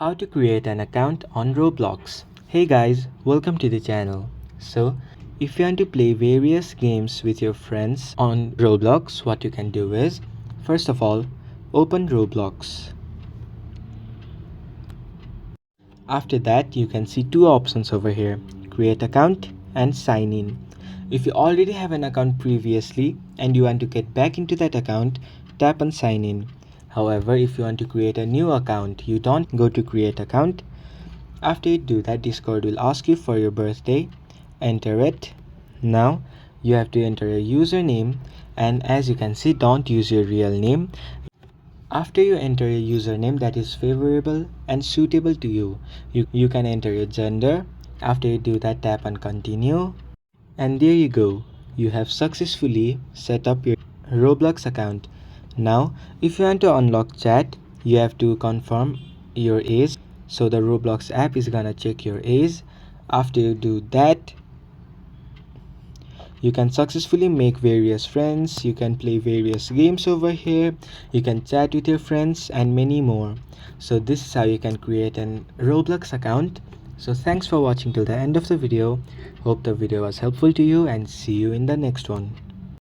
How to create an account on Roblox. Hey guys, welcome to the channel. So, if you want to play various games with your friends on Roblox, what you can do is, first of all, open Roblox. After that, you can see two options over here, create account and sign in. If you already have an account previously and you want to get back into that account, tap on sign in. However, if you want to create a new account, you don't go to create account. After you do that, Discord will ask you for your birthday. Enter it. Now you have to enter a username, and as you can see, don't use your real name. After you enter a username that is favorable and suitable to you, you can enter your gender. After you do that, tap on continue. And there you go. You have successfully set up your Roblox account. Now, if you want to unlock chat, you have to confirm your age. So the Roblox app is gonna check your age. After you do that, you can successfully make various friends, you can play various games over here, you can chat with your friends and many more. So this is how you can create an Roblox account. So thanks for watching till the end of the video. Hope the video was helpful to you and see you in the next one.